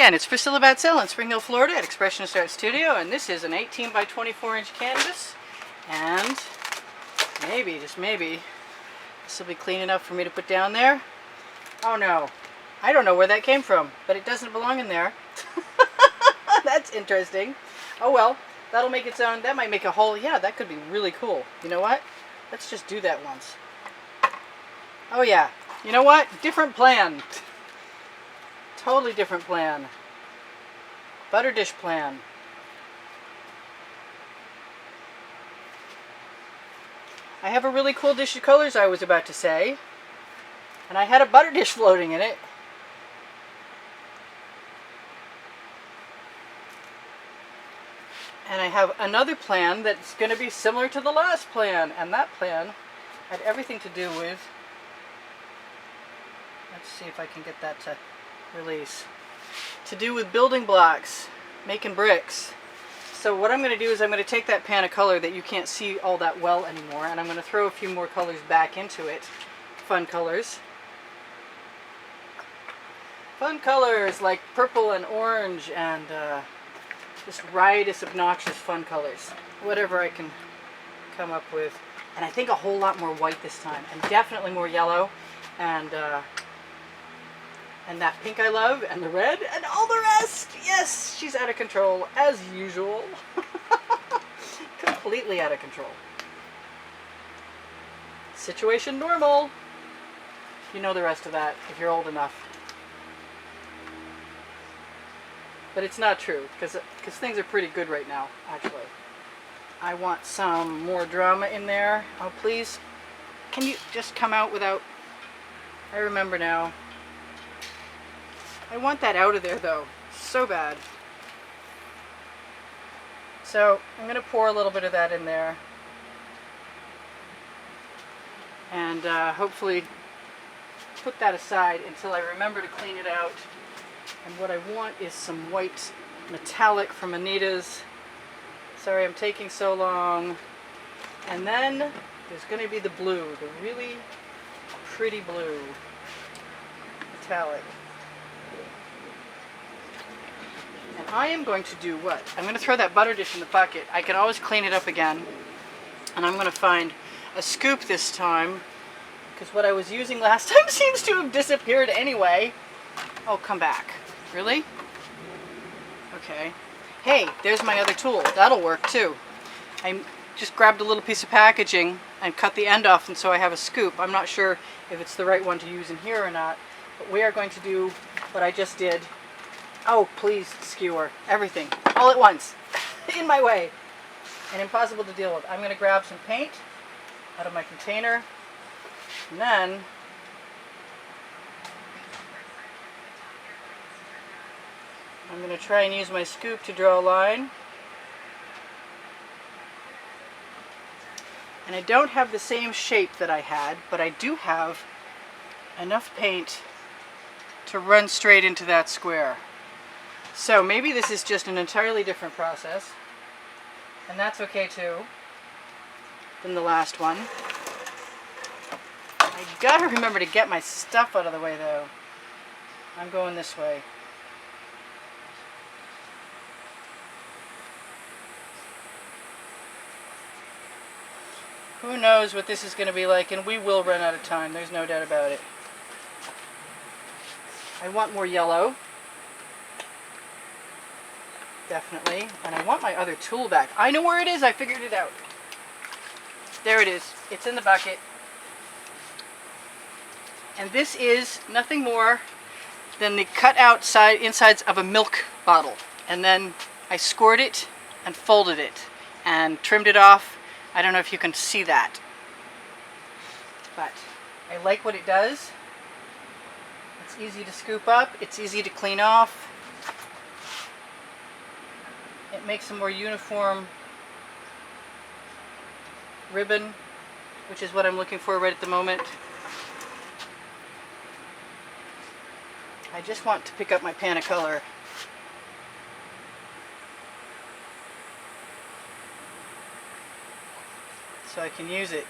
And it's Priscilla Batzell in Spring Hill, Florida at Expressionist Art Studio, and this is an 18 by 24 inch canvas, and maybe, just maybe, this will be clean enough for me to put down there. Oh no, I don't know where that came from, but it doesn't belong in there. That's interesting. Oh well, that'll make its own, that might make a whole, yeah, that could be really cool. You know what? Let's just do that once. Oh yeah, you know what? Different plan. Totally different plan. Butter dish plan. I have a really cool dish of colors, I was about to say. And I had a butter dish floating in it. And I have another plan that's going to be similar to the last plan. And that plan had everything to do with... Let's see if I can get that to release. To do with building blocks, making bricks. So what I'm going to do is I'm going to take that pan of color that you can't see all that well anymore, and I'm going to throw a few more colors back into it. Fun colors. Fun colors like purple and orange and just riotous, obnoxious fun colors. Whatever I can come up with. And I think a whole lot more white this time, and definitely more yellow, and that pink I love, and the red, and all the rest. Yes, she's out of control, as usual. Completely out of control. Situation normal. You know the rest of that, if you're old enough. But it's not true, because things are pretty good right now, actually. I want some more drama in there. Oh, please. Can you just come out without... I remember now. I want that out of there though, so bad. So I'm going to pour a little bit of that in there. And hopefully put that aside until I remember to clean it out. And what I want is some white metallic from Anita's. Sorry I'm taking so long. And then there's going to be the blue, the really pretty blue metallic. And I am going to do what? I'm going to throw that butter dish in the bucket. I can always clean it up again. And I'm going to find a scoop this time, because what I was using last time seems to have disappeared anyway. Oh, come back. Really? Okay. Hey, there's my other tool. That'll work too. I just grabbed a little piece of packaging and cut the end off, and so I have a scoop. I'm not sure if it's the right one to use in here or not, but we are going to do what I just did. Oh, please, skewer. Everything. All at once. In my way. And impossible to deal with. I'm going to grab some paint out of my container. And then... I'm going to try and use my scoop to draw a line. And I don't have the same shape that I had, but I do have enough paint to run straight into that square. So maybe this is just an entirely different process, and that's okay too, than the last one. I gotta remember to get my stuff out of the way though. I'm going this way. Who knows what this is going to be like, and we will run out of time, there's no doubt about it. I want more yellow. Definitely. And I want my other tool back. I know where it is. I figured it out. There it is. It's in the bucket. And this is nothing more than the cut out insides of a milk bottle. And then I scored it and folded it and trimmed it off. I don't know if you can see that. But I like what it does. It's easy to scoop up. It's easy to clean off. It makes a more uniform ribbon, which is what I'm looking for right at the moment. I just want to pick up my pan of color. So I can use it.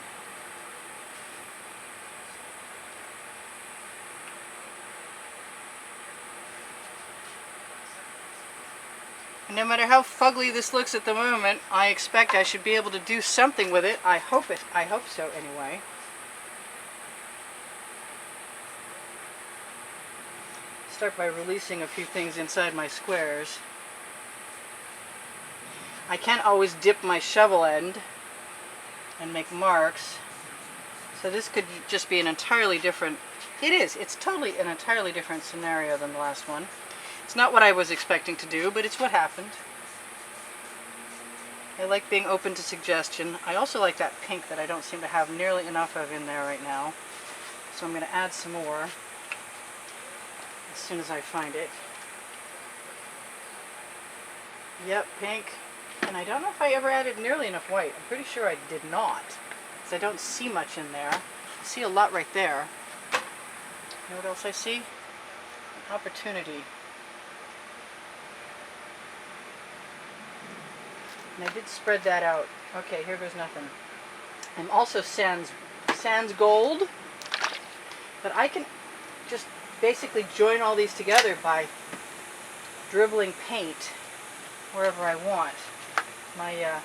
And no matter how fugly this looks at the moment, I expect I should be able to do something with it. I hope so anyway. Start by releasing a few things inside my squares. I can't always dip my shovel end and make marks. So this could just be an entirely different, it's totally an entirely different scenario than the last one. It's not what I was expecting to do, but it's what happened. I like being open to suggestion. I also like that pink that I don't seem to have nearly enough of in there right now. So I'm going to add some more as soon as I find it. Yep, pink. And I don't know if I ever added nearly enough white. I'm pretty sure I did not, because I don't see much in there. I see a lot right there. You know what else I see? An opportunity. And I did spread that out. Okay, here goes nothing. I'm also sans gold, but I can just basically join all these together by dribbling paint wherever I want. My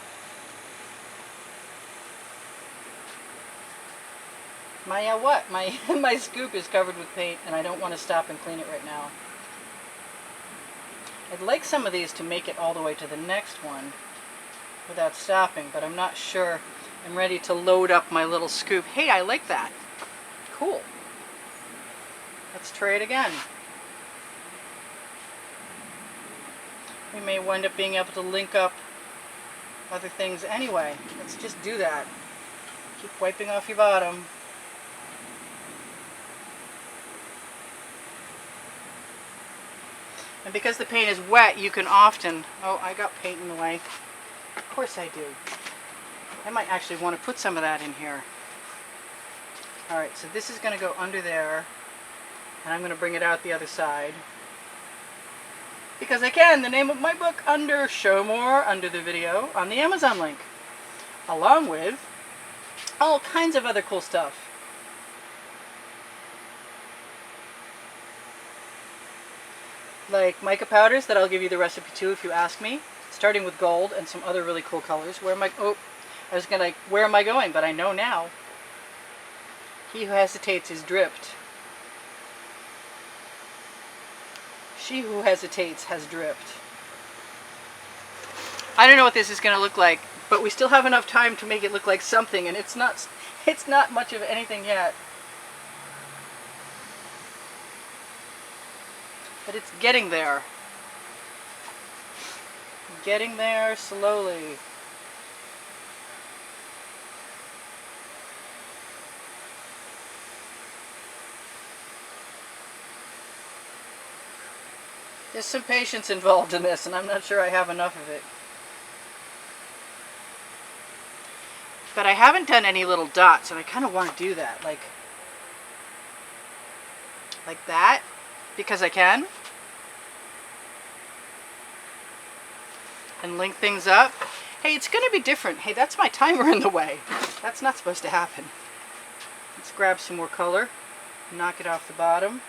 scoop is covered with paint, and I don't want to stop and clean it right now. I'd like some of these to make it all the way to the next one without stopping, but I'm not sure I'm ready to load up my little scoop. Hey, I like that. Cool. Let's try it again. We may wind up being able to link up other things anyway. Let's just do that. Keep wiping off your bottom. And because the paint is wet, you can often... Oh, I got paint in the way. Of course I do. I might actually want to put some of that in here. Alright, so this is going to go under there. And I'm going to bring it out the other side. Because I can, the name of my book, under Show More, under the video, on the Amazon link. Along with all kinds of other cool stuff. Like mica powders that I'll give you the recipe to if you ask me. Starting with gold and some other really cool colors. Where am I going? But I know now. He who hesitates is dripped. She who hesitates has dripped. I don't know what this is going to look like, but we still have enough time to make it look like something, and it's not much of anything yet. But it's getting there. Getting there slowly. There's some patience involved in this, and I'm not sure I have enough of it. But I haven't done any little dots, and I kind of want to do that, like that, because I can. And link things up. Hey, it's going to be different. Hey, that's my timer in the way. That's not supposed to happen. Let's grab some more color, knock it off the bottom.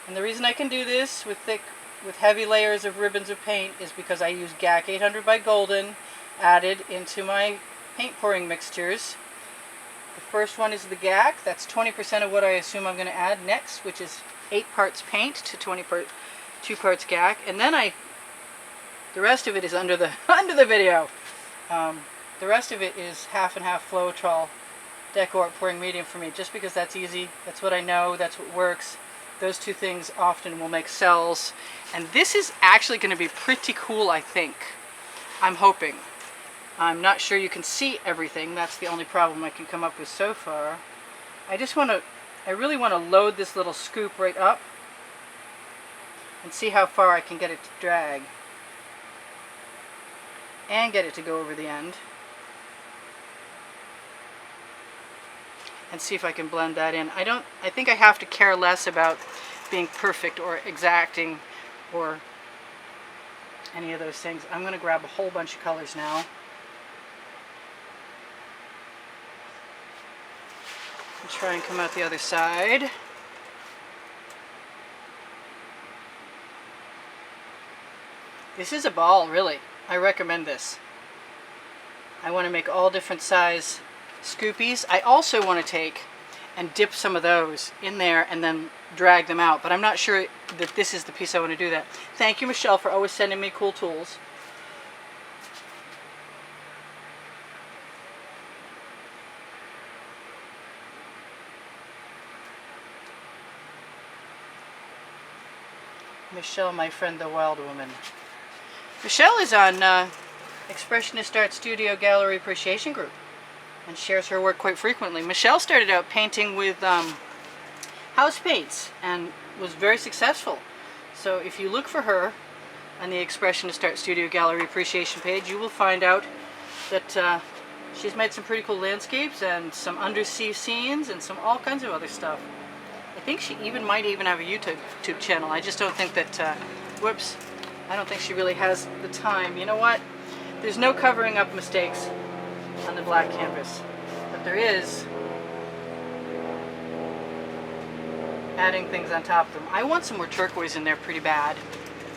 And the reason I can do this with heavy layers of ribbons of paint is because I use GAC 800 by Golden added into my paint pouring mixtures. The first one is the GAC. That's 20% of what I assume I'm going to add next, which is 8 parts paint to 2 parts GAC. And then the rest of it is under the video. The rest of it is half and half Floetrol Decor pouring medium for me, just because that's easy. That's what I know. That's what works. Those two things often will make cells. And this is actually going to be pretty cool, I think. I'm hoping. I'm not sure you can see everything. That's the only problem I can come up with so far. I really want to load this little scoop right up and see how far I can get it to drag. And get it to go over the end. And see if I can blend that in. I think I have to care less about being perfect or exacting or any of those things. I'm going to grab a whole bunch of colors now. And try and come out the other side. This is a ball, really. I recommend this. I want to make all different size scoopies. I also want to take and dip some of those in there and then drag them out. But I'm not sure that this is the piece I want to do that. Thank you, Michelle, for always sending me cool tools. Michelle, my friend, the wild woman. Michelle is on Expressionist Art Studio Gallery Appreciation Group and shares her work quite frequently. Michelle started out painting with house paints and was very successful. So if you look for her on the Expressionist Art Studio Gallery Appreciation page, you will find out that she's made some pretty cool landscapes and some undersea scenes and some all kinds of other stuff. I think she might even have a YouTube channel. I just don't think that, whoops, I don't think she really has the time. You know what? There's no covering up mistakes on the black canvas, but there is adding things on top of them. I want some more turquoise in there pretty bad,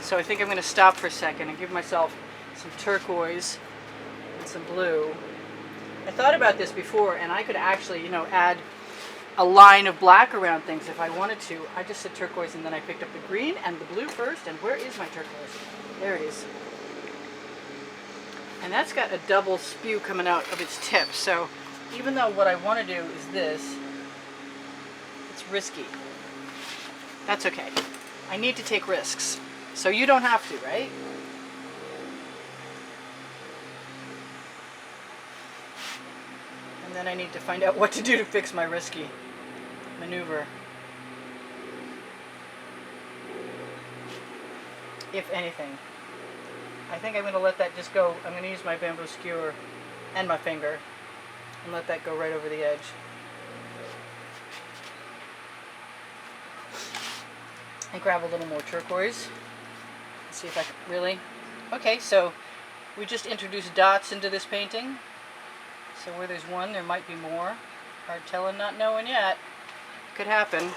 so I think I'm going to stop for a second and give myself some turquoise and some blue. I thought about this before, and I could actually, you know, add a line of black around things if I wanted to. I just said turquoise and then I picked up the green and the blue first, and where is my turquoise? There it is. And that's got a double spew coming out of its tip, so even though what I want to do is this, it's risky. That's okay. I need to take risks. So you don't have to, right? And then I need to find out what to do to fix my risky maneuver. If anything. I think I'm going to let that just go. I'm going to use my bamboo skewer and my finger and let that go right over the edge. And grab a little more turquoise. Let's see if I can really. Okay, so we just introduced dots into this painting. So where there's one, there might be more. Hard telling, not knowing yet. Could happen.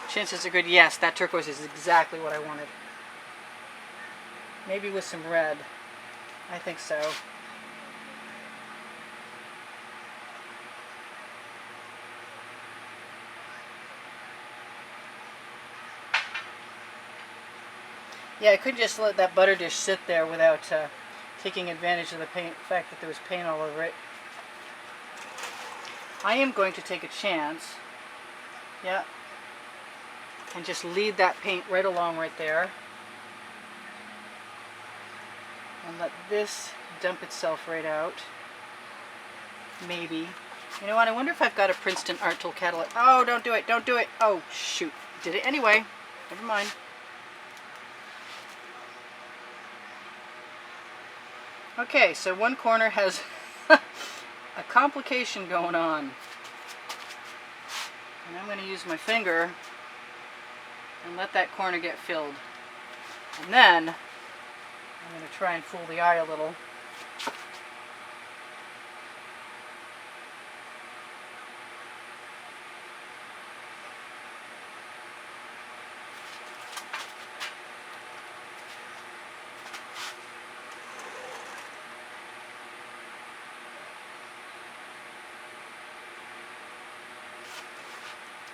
Chances are good. Yes, that turquoise is exactly what I wanted. Maybe with some red. I think so. Yeah, I couldn't just let that butter dish sit there without taking advantage of the fact that there was paint all over it. I am going to take a chance, yeah, and just lead that paint right along right there. And let this dump itself right out. Maybe. You know what, I wonder if I've got a Princeton Art Tool catalog. Oh, don't do it, don't do it. Oh, shoot. Did it anyway. Never mind. Okay, so one corner has a complication going on. And I'm going to use my finger and let that corner get filled. And then I'm going to try and fool the eye a little.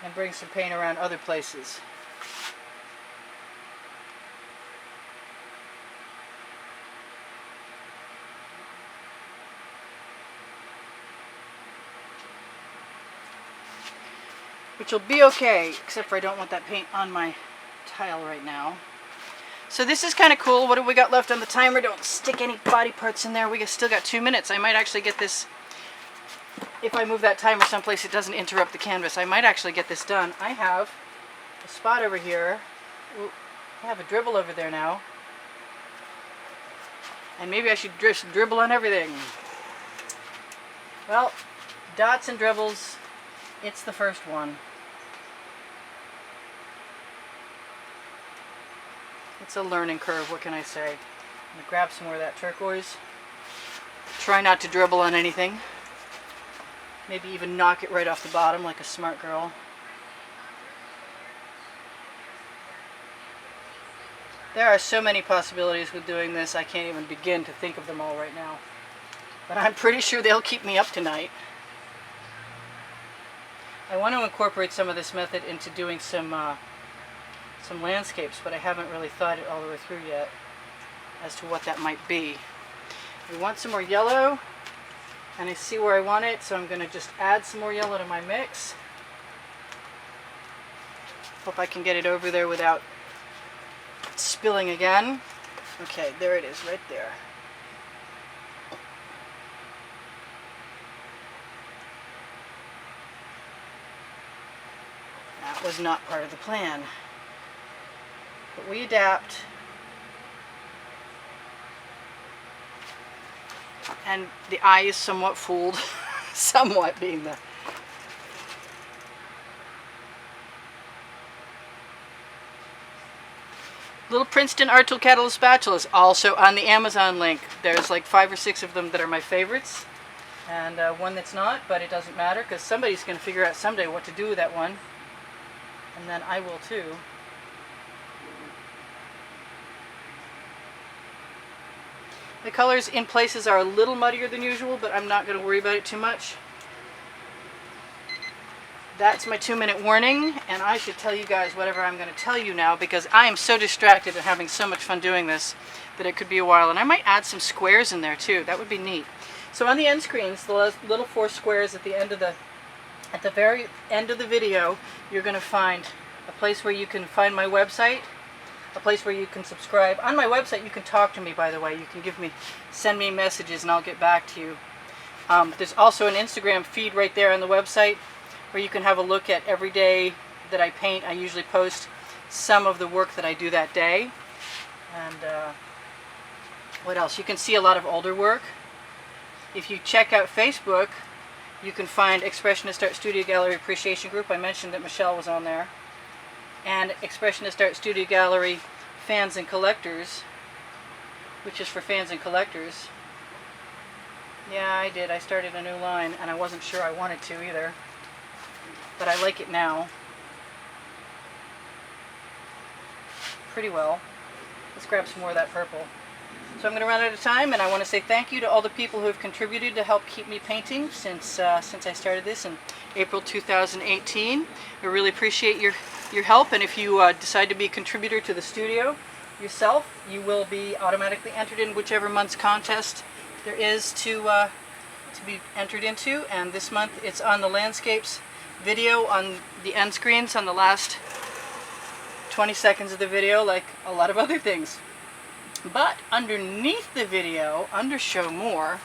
And bring some paint around other places. Which will be okay, except for I don't want that paint on my tile right now. So this is kind of cool. What have we got left on the timer? Don't stick any body parts in there. We still got 2 minutes. I might actually get this. If I move that timer someplace it doesn't interrupt the canvas, I might actually get this done. I have a spot over here. Ooh, I have a dribble over there now. And maybe I should just dribble on everything. Well, dots and dribbles, it's the first one. It's a learning curve, what can I say? I'm going to grab some more of that turquoise. Try not to dribble on anything. Maybe even knock it right off the bottom like a smart girl. There are so many possibilities with doing this, I can't even begin to think of them all right now. But I'm pretty sure they'll keep me up tonight. I want to incorporate some of this method into doing some landscapes, but I haven't really thought it all the way through yet as to what that might be. We want some more yellow, and I see where I want it, so I'm going to just add some more yellow to my mix. Hope I can get it over there without spilling again. Okay, there it is, right there. That was not part of the plan. But we adapt. And the eye is somewhat fooled. Somewhat being the... Little Princeton Art Tool Catalyst spatulas, also on the Amazon link. There's like 5 or 6 of them that are my favorites. And one that's not, but it doesn't matter because somebody's going to figure out someday what to do with that one. And then I will too. The colors in places are a little muddier than usual, but I'm not going to worry about it too much. That's my 2-minute warning, and I should tell you guys whatever I'm going to tell you now because I am so distracted and having so much fun doing this that it could be a while. And I might add some squares in there too. That would be neat. So on the end screens, the little 4 squares at the end of at the very end of the video, you're going to find a place where you can find my website, a place where you can subscribe. On my website, you can talk to me, by the way. You can send me messages and I'll get back to you. There's also an Instagram feed right there on the website where you can have a look at every day that I paint. I usually post some of the work that I do that day. And what else? You can see a lot of older work. If you check out Facebook, you can find Expressionist Art Studio Gallery Appreciation Group. I mentioned that Michelle was on there. And Expressionist Art Studio Gallery Fans and Collectors, which is for fans and collectors. Yeah, I did. I started a new line, and I wasn't sure I wanted to either. But I like it now. Pretty well. Let's grab some more of that purple. So I'm going to run out of time, and I want to say thank you to all the people who have contributed to help keep me painting since I started this in April 2018. I really appreciate your help, and if you decide to be a contributor to the studio yourself, you will be automatically entered in whichever month's contest there is to be entered into. And this month it's on the landscapes video on the end screens on the last 20 seconds of the video, like a lot of other things. But underneath the video, under Show More,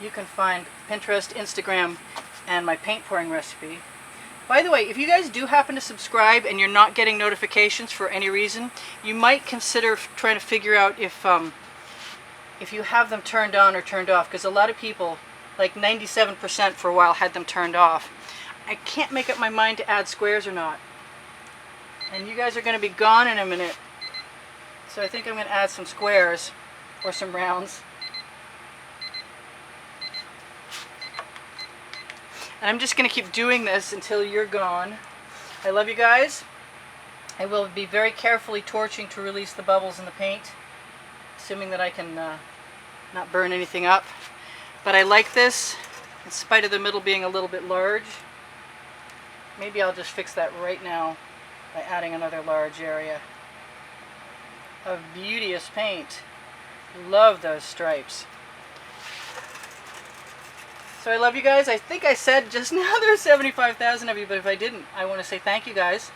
you can find Pinterest, Instagram, and my paint pouring recipe. By the way, if you guys do happen to subscribe and you're not getting notifications for any reason, you might consider trying to figure out if you have them turned on or turned off, because a lot of people, like 97% for a while, had them turned off. I can't make up my mind to add squares or not. And you guys are going to be gone in a minute. So I think I'm going to add some squares or some rounds. And I'm just going to keep doing this until you're gone. I love you guys. I will be very carefully torching to release the bubbles in the paint, assuming that I can not burn anything up. But I like this, in spite of the middle being a little bit large. Maybe I'll just fix that right now by adding another large area of beauteous paint. Love those stripes. So I love you guys. I think I said just now there's 75,000 of you, but if I didn't, I want to say thank you guys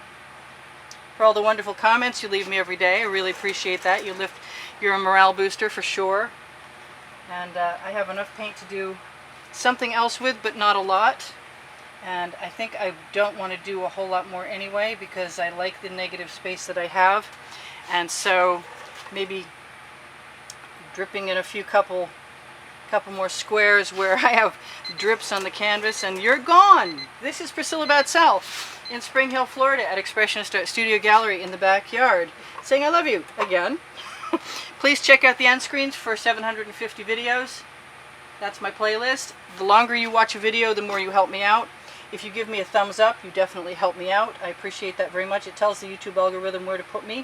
for all the wonderful comments you leave me every day. I really appreciate that. You're a morale booster for sure. And I have enough paint to do something else with, but not a lot. And I think I don't want to do a whole lot more anyway, because I like the negative space that I have. And so maybe dripping in a couple more squares where I have drips on the canvas. And you're gone. This is Priscilla Batzell in Spring Hill, Florida at Expressionist Art Studio Gallery in the backyard, saying I love you again. Please check out the end screens for 750 videos. That's my playlist. The longer you watch a video, the more you help me out. If you give me a thumbs up, you definitely help me out. I appreciate that very much. It tells the YouTube algorithm where to put me.